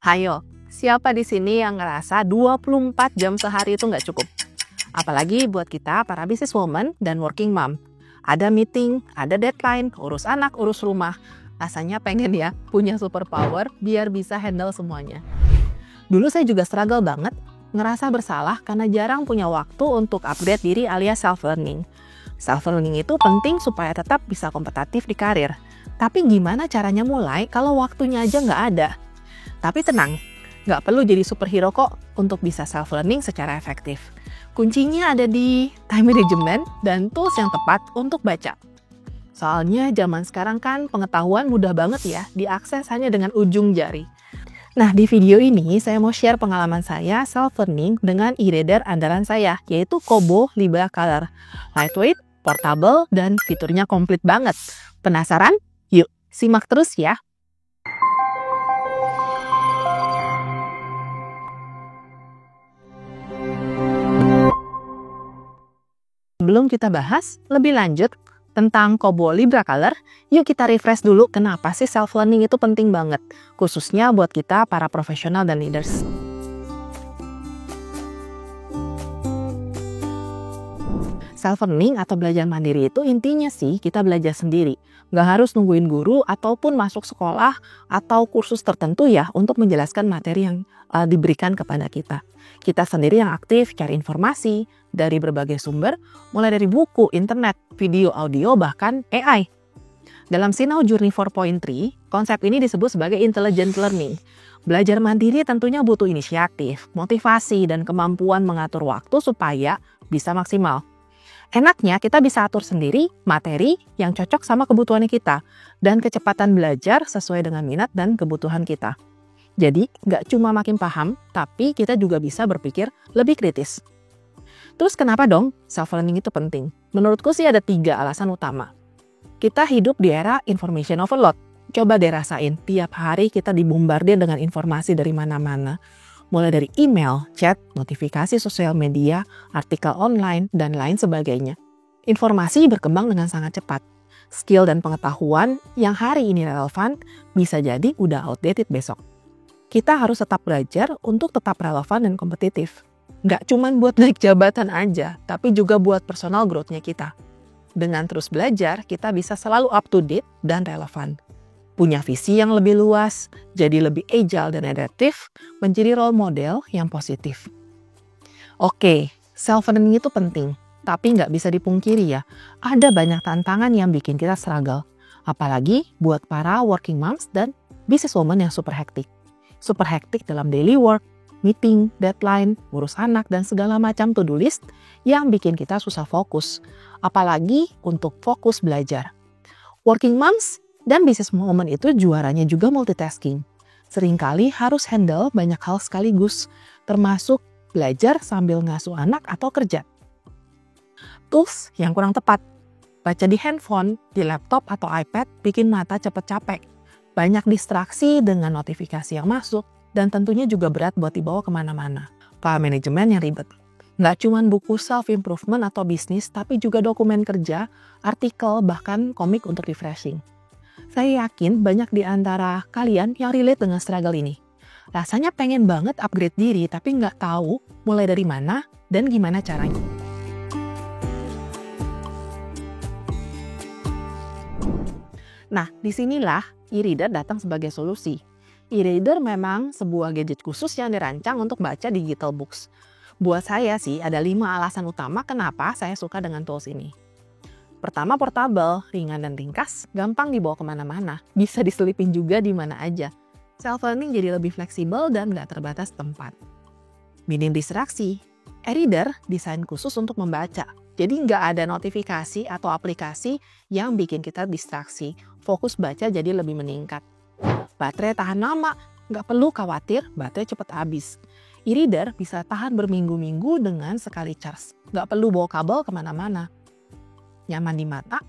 Hayo, siapa di sini yang ngerasa 24 jam sehari itu nggak cukup? Apalagi buat kita para businesswoman dan working mom. Ada meeting, ada deadline, urus anak, urus rumah. Rasanya pengen ya punya superpower biar bisa handle semuanya. Dulu saya juga struggle banget, ngerasa bersalah karena jarang punya waktu untuk upgrade diri alias self-learning. Self-learning itu penting supaya tetap bisa kompetitif di karir. Tapi gimana caranya mulai kalau waktunya aja nggak ada? Tapi tenang, nggak perlu jadi superhero kok untuk bisa self-learning secara efektif. Kuncinya ada di time management dan tools yang tepat untuk baca. Soalnya zaman sekarang kan pengetahuan mudah banget ya diakses hanya dengan ujung jari. Nah, di video ini saya mau share pengalaman saya self-learning dengan e-reader andalan saya, yaitu Kobo Libra Color. Lightweight, portable, dan fiturnya komplit banget. Penasaran? Yuk, simak terus ya! Sebelum kita bahas lebih lanjut tentang Kobo Libra Color, yuk kita refresh dulu kenapa sih self-learning itu penting banget, khususnya buat kita para profesional dan leaders. Self-learning atau belajar mandiri itu intinya sih kita belajar sendiri. Nggak harus nungguin guru ataupun masuk sekolah atau kursus tertentu ya untuk menjelaskan materi yang diberikan kepada kita. Kita sendiri yang aktif cari informasi dari berbagai sumber, mulai dari buku, internet, video, audio, bahkan AI. Dalam Sinau Journey 4.3, konsep ini disebut sebagai intelligent learning. Belajar mandiri tentunya butuh inisiatif, motivasi, dan kemampuan mengatur waktu supaya bisa maksimal. Enaknya kita bisa atur sendiri materi yang cocok sama kebutuhan kita dan kecepatan belajar sesuai dengan minat dan kebutuhan kita. Jadi, nggak cuma makin paham, tapi kita juga bisa berpikir lebih kritis. Terus kenapa dong self-learning itu penting? Menurutku sih ada 3 alasan utama. Kita hidup di era information overload. Coba deh rasain, tiap hari kita dibombardir dengan informasi dari mana-mana. Mulai dari email, chat, notifikasi sosial media, artikel online, dan lain sebagainya. Informasi berkembang dengan sangat cepat. Skill dan pengetahuan yang hari ini relevan bisa jadi udah outdated besok. Kita harus tetap belajar untuk tetap relevan dan kompetitif. Nggak cuma buat naik jabatan aja, tapi juga buat personal growth-nya kita. Dengan terus belajar, kita bisa selalu up to date dan relevan. Punya visi yang lebih luas, jadi lebih agile dan adaptif, menjadi role model yang positif. Oke, self-learning itu penting, tapi nggak bisa dipungkiri ya, ada banyak tantangan yang bikin kita struggle. Apalagi buat para working moms dan businesswoman yang super hektik. Super hektik dalam daily work, meeting, deadline, ngurus anak, dan segala macam to-do list yang bikin kita susah fokus. Apalagi untuk fokus belajar. Working moms dan businesswoman itu juaranya juga multitasking. Seringkali harus handle banyak hal sekaligus, termasuk belajar sambil ngasuh anak atau kerja. Tools yang kurang tepat. Baca di handphone, di laptop atau iPad bikin mata cepat capek. Banyak distraksi dengan notifikasi yang masuk, dan tentunya juga berat buat dibawa kemana-mana. File manajemen yang ribet. Nggak cuma buku self-improvement atau bisnis, tapi juga dokumen kerja, artikel, bahkan komik untuk refreshing. Saya yakin banyak di antara kalian yang relate dengan struggle ini. Rasanya pengen banget upgrade diri, tapi nggak tahu mulai dari mana dan gimana caranya. Nah, disinilah e-reader datang sebagai solusi. E-reader memang sebuah gadget khusus yang dirancang untuk baca digital books. Buat saya sih ada 5 alasan utama kenapa saya suka dengan tools ini. Pertama, portable, ringan dan ringkas, gampang dibawa kemana-mana, bisa diselipin juga di mana aja. Self-learning jadi lebih fleksibel dan nggak terbatas tempat. Minim distraksi, e-reader desain khusus untuk membaca, jadi nggak ada notifikasi atau aplikasi yang bikin kita distraksi. Fokus baca jadi lebih meningkat. Baterai tahan lama, nggak perlu khawatir baterai cepat habis. E-reader bisa tahan berminggu-minggu dengan sekali charge, nggak perlu bawa kabel kemana-mana. Nyaman di mata,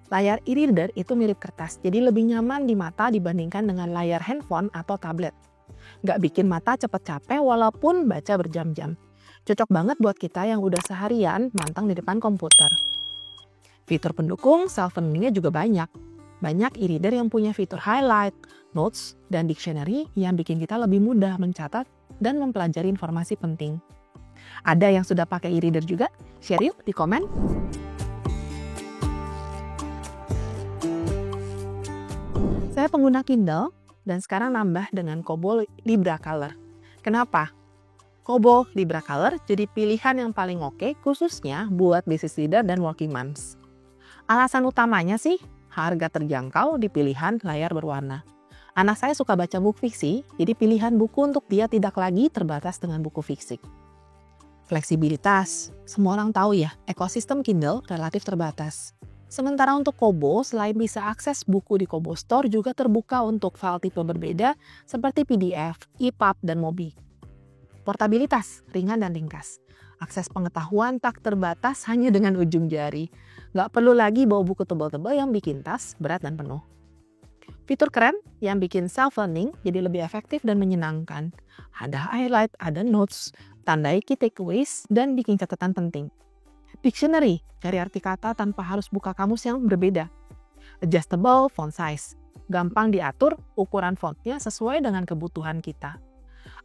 layar e-reader itu mirip kertas, jadi lebih nyaman di mata dibandingkan dengan layar handphone atau tablet. Nggak bikin mata cepat capek walaupun baca berjam-jam. Cocok banget buat kita yang udah seharian mantang di depan komputer. Fitur pendukung self-learningnya juga banyak. Banyak e-reader yang punya fitur highlight, notes, dan dictionary yang bikin kita lebih mudah mencatat dan mempelajari informasi penting. Ada yang sudah pakai e-reader juga? Share yuk di komen. Saya pengguna Kindle dan sekarang nambah dengan Kobo Libra Color. Kenapa? Kobo Libra Color jadi pilihan yang paling oke khususnya buat business leader dan working moms. Alasan utamanya sih harga terjangkau di pilihan layar berwarna. Anak saya suka baca buku fiksi, jadi pilihan buku untuk dia tidak lagi terbatas dengan buku fisik. Fleksibilitas, semua orang tahu ya, ekosistem Kindle relatif terbatas. Sementara untuk Kobo, selain bisa akses buku di Kobo Store, juga terbuka untuk file tipe berbeda seperti PDF, EPUB, dan MOBI. Portabilitas, ringan dan ringkas. Akses pengetahuan tak terbatas hanya dengan ujung jari. Nggak perlu lagi bawa buku tebal-tebal yang bikin tas berat dan penuh. Fitur keren yang bikin self-learning jadi lebih efektif dan menyenangkan. Ada highlight, ada notes, tandai key takeaways, dan bikin catatan penting. Dictionary, cari arti kata tanpa harus buka kamus yang berbeda. Adjustable font size, gampang diatur ukuran fontnya sesuai dengan kebutuhan kita.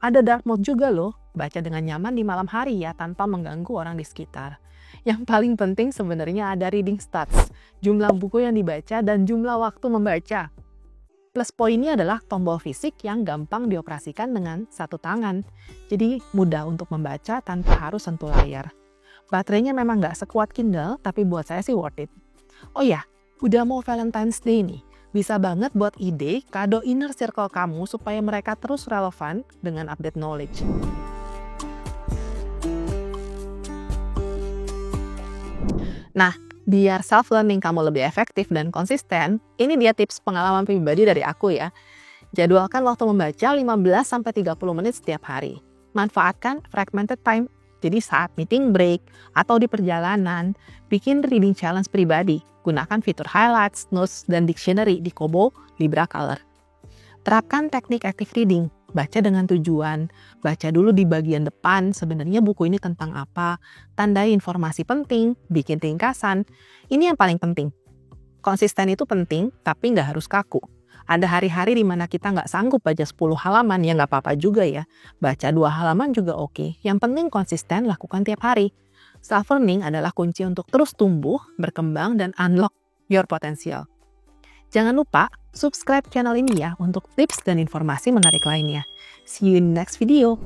Ada dark mode juga loh, baca dengan nyaman di malam hari ya tanpa mengganggu orang di sekitar. Yang paling penting sebenarnya ada reading stats, jumlah buku yang dibaca dan jumlah waktu membaca. Plus poinnya adalah tombol fisik yang gampang dioperasikan dengan satu tangan. Jadi mudah untuk membaca tanpa harus sentuh layar. Baterainya memang nggak sekuat Kindle, tapi buat saya sih worth it. Oh ya, udah mau Valentine's Day nih. Bisa banget buat ide kado inner circle kamu supaya mereka terus relevan dengan update knowledge. Nah, biar self-learning kamu lebih efektif dan konsisten, ini dia tips pengalaman pribadi dari aku ya. Jadwalkan waktu membaca 15-30 menit setiap hari. Manfaatkan fragmented time. Jadi saat meeting break atau di perjalanan, bikin reading challenge pribadi. Gunakan fitur highlights, notes, dan dictionary di Kobo Libra Color. Terapkan teknik active reading. Baca dengan tujuan, baca dulu di bagian depan sebenarnya buku ini tentang apa, tandai informasi penting, bikin ringkasan. Ini yang paling penting. Konsisten itu penting, tapi nggak harus kaku. Ada hari-hari di mana kita nggak sanggup baca 10 halaman, ya nggak apa-apa juga ya. Baca 2 halaman juga oke. Yang penting konsisten lakukan tiap hari. Self-learning adalah kunci untuk terus tumbuh, berkembang, dan unlock your potential. Jangan lupa subscribe channel ini ya untuk tips dan informasi menarik lainnya. See you in the next video.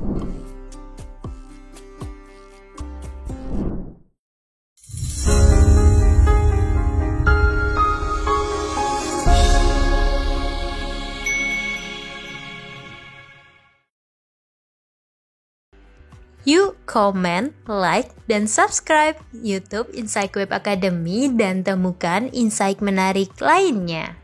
Yuk komen, like, dan subscribe YouTube Insight Web Academy dan temukan insight menarik lainnya.